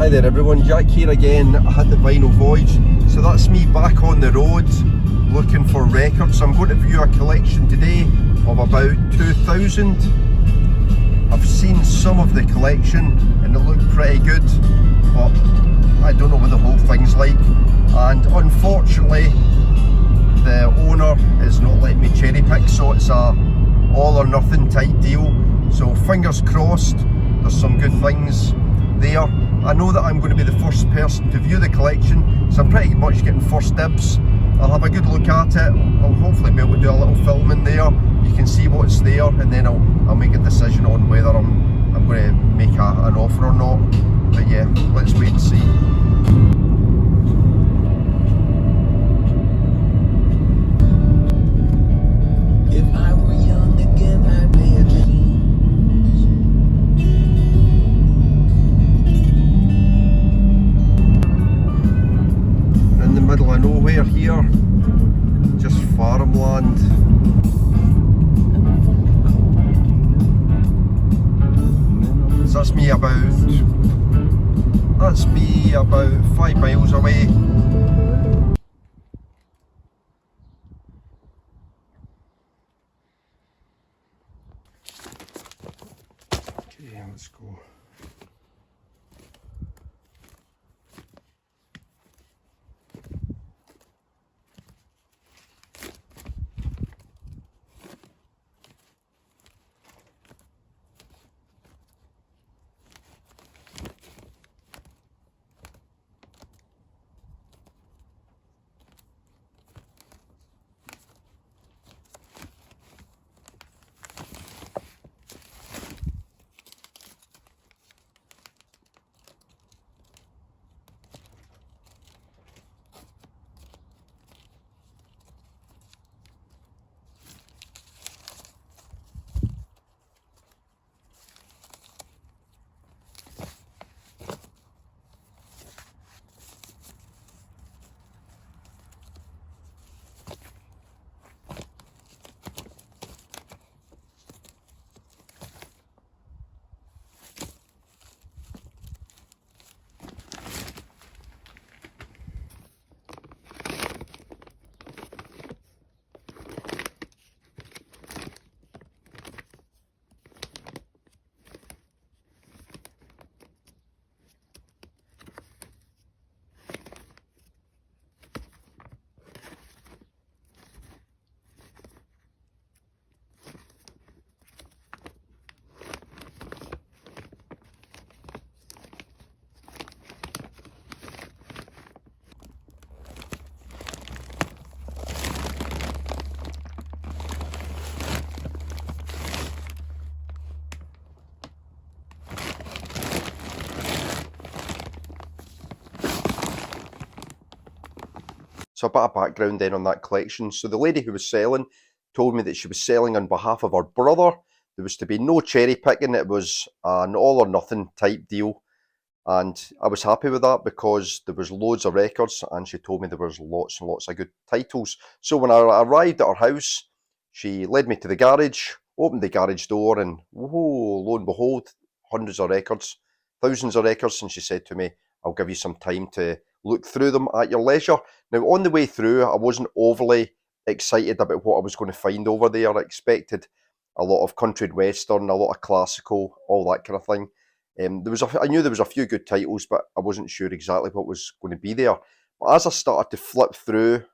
Hi there everyone, Jack here again at the Vinyl Voyage. So that's me back on the road looking for records. I'm going to view a collection today of about 2,000. I've seen some of the collection and it looked pretty good, but I don't know what the whole thing's like. And unfortunately the owner is not letting me cherry pick, so it's a all or nothing type deal. So fingers crossed there's some good things there. I know that I'm going to be the first person to view the collection, so I'm pretty much getting first dibs. I'll have a good look at it. I'll hopefully be able to do a little film in there. You can see what's there, and then I'll make a decision on whether I'm going to make an offer or not. But yeah, let's wait and see. Middle of nowhere here, just farmland. So that's me about 5 miles away. Okay, let's go. So a bit of background then on that collection. So the lady who was selling told me that she was selling on behalf of her brother. There was to be no cherry picking, it was an all or nothing type deal. And I was happy with that because there was loads of records and she told me there was lots and lots of good titles. So when I arrived at her house, she led me to the garage, opened the garage door, and whoa, lo and behold, hundreds of records, thousands of records, and she said to me, I'll give you some time to look through them at your leisure. Now, on the way through, I wasn't overly excited about what I was going to find over there. I expected a lot of country and western, a lot of classical, all that kind of thing. I knew there was a few good titles, but I wasn't sure exactly what was going to be there. But as I started to flip through,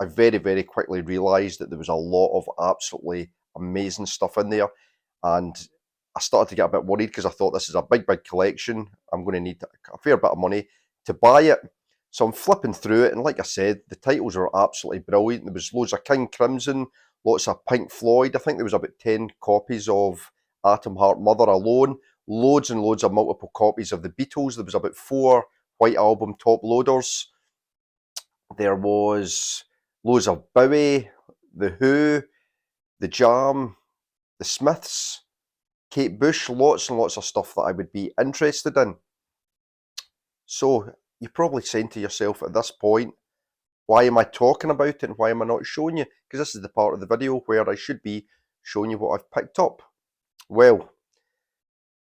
I very, very quickly realised that there was a lot of absolutely amazing stuff in there. And I started to get a bit worried because I thought this is a big, big collection. I'm going to need a fair bit of money to buy it. So I'm flipping through it, and like I said, the titles are absolutely brilliant. There was loads of King Crimson, lots of Pink Floyd. I think there was about 10 copies of Atom Heart Mother alone. Loads and loads of multiple copies of the Beatles. There was about 4 White Album top loaders. There was loads of Bowie, The Who, The Jam, The Smiths, Kate Bush, lots and lots of stuff that I would be interested in. So you're probably saying to yourself at this point, why am I talking about it and why am I not showing you? Because this is the part of the video where I should be showing you what I've picked up. Well,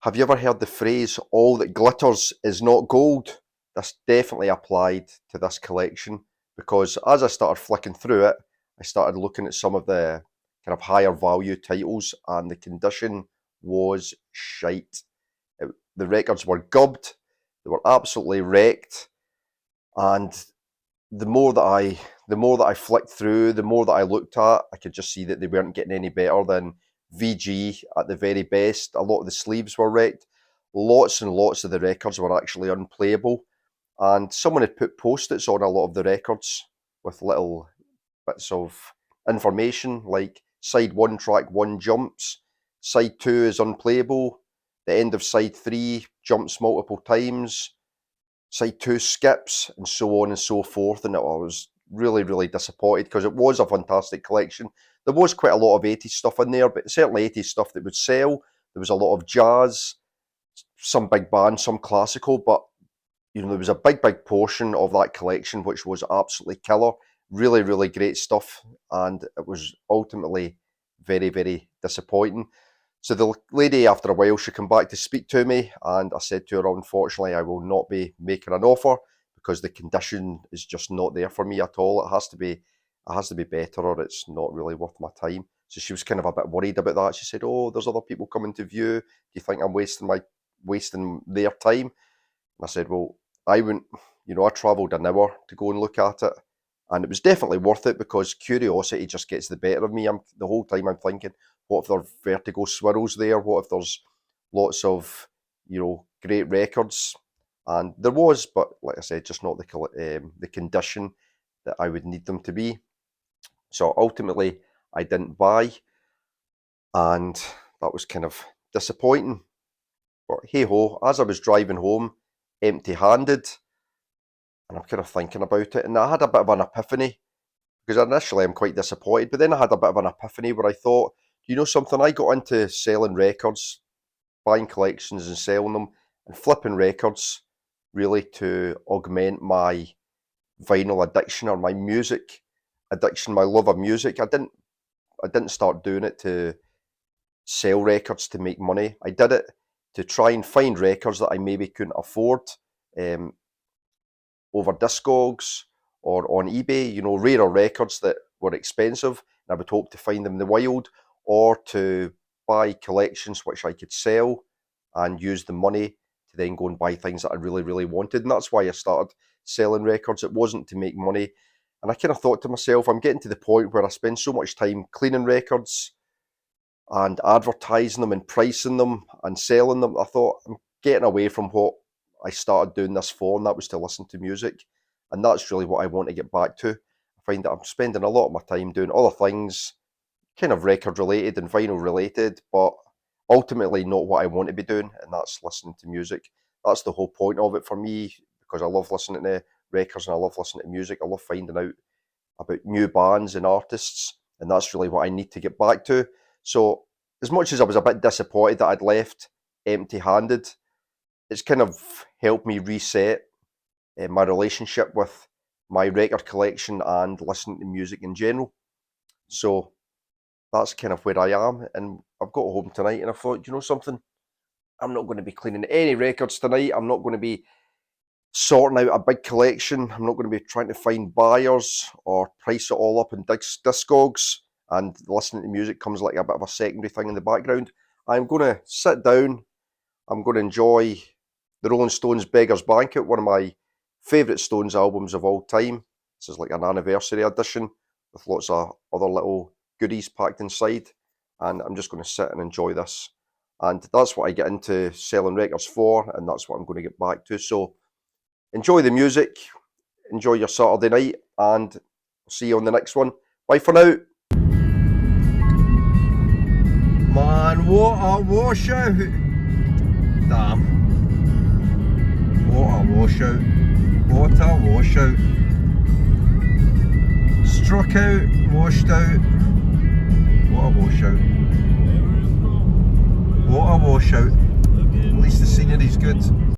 Have you ever heard the phrase, all that glitters is not gold? This definitely applied to this collection because as I started flicking through it, I started looking at some of the kind of higher value titles and the condition was shite. The records were gubbed, they were absolutely wrecked, and the more that I flicked through, the more that I looked at, I could just see that they weren't getting any better than VG at the very best. A lot of the sleeves were wrecked. Lots and lots of the records were actually unplayable. And someone had put post-its on a lot of the records with little bits of information like side 1, track 1 jumps, side 2 is unplayable, the end of side 3 jumps multiple times, side 2 skips, and so on and so forth. And I was really, really disappointed because it was a fantastic collection. There was quite a lot of 80s stuff in there, but certainly 80s stuff that would sell. There was a lot of jazz, some big band, some classical, but there was a big, big portion of that collection which was absolutely killer. Really, really great stuff, and it was ultimately very, very disappointing. So the lady, after a while, she came back to speak to me, and I said to her, unfortunately, I will not be making an offer because the condition is just not there for me at all. It has to be better, or it's not really worth my time. So she was kind of a bit worried about that. She said, "Oh, there's other people coming to view. Do you think I'm wasting their time?" And I said, "Well, I wouldn't. I travelled an hour to go and look at it, and it was definitely worth it because curiosity just gets the better of me. The whole time I'm thinking, what if there are Vertigo swirls there? What if there's lots of great records?" And there was, but like I said, just not the condition that I would need them to be. So ultimately, I didn't buy, and that was kind of disappointing. But hey ho, as I was driving home, empty-handed, and I'm kind of thinking about it, and I had a bit of an epiphany because initially I'm quite disappointed, but then I had a bit of an epiphany where I thought, something, I got into selling records, buying collections and selling them, and flipping records really to augment my vinyl addiction or my music addiction, my love of music. I didn't start doing it to sell records to make money. I did it to try and find records that I maybe couldn't afford over Discogs or on eBay, rarer records that were expensive, and I would hope to find them in the wild, or to buy collections which I could sell and use the money to then go and buy things that I really, really wanted. And that's why I started selling records. It wasn't to make money. And I kind of thought to myself, I'm getting to the point where I spend so much time cleaning records and advertising them and pricing them and selling them. I thought, I'm getting away from what I started doing this for, and that was to listen to music. And that's really what I want to get back to. I find that I'm spending a lot of my time doing other things, kind of record related and vinyl related, but ultimately not what I want to be doing, and that's listening to music. That's the whole point of it for me, because I love listening to records and I love listening to music. I love finding out about new bands and artists, and that's really what I need to get back to. So as much as I was a bit disappointed that I'd left empty-handed, it's kind of helped me reset my relationship with my record collection and listening to music in general. So that's kind of where I am, and I've got home tonight and I thought, something, I'm not going to be cleaning any records tonight. I'm not going to be sorting out a big collection. I'm not going to be trying to find buyers or price it all up in Discogs, and listening to music comes like a bit of a secondary thing in the background. I'm going to sit down. I'm going to enjoy the Rolling Stones' Beggar's Banquet, one of my favourite Stones albums of all time. This is like an anniversary edition with lots of other little goodies packed inside, and I'm just going to sit and enjoy this. And that's what I get into selling records for, and that's what I'm going to get back to. So enjoy the music, enjoy your Saturday night, and I'll see you on the next one. Bye for now. Man, what a washout! Damn. What a washout. What a washout. Struck out, washed out. What a washout. What a washout. At least the scenery's good.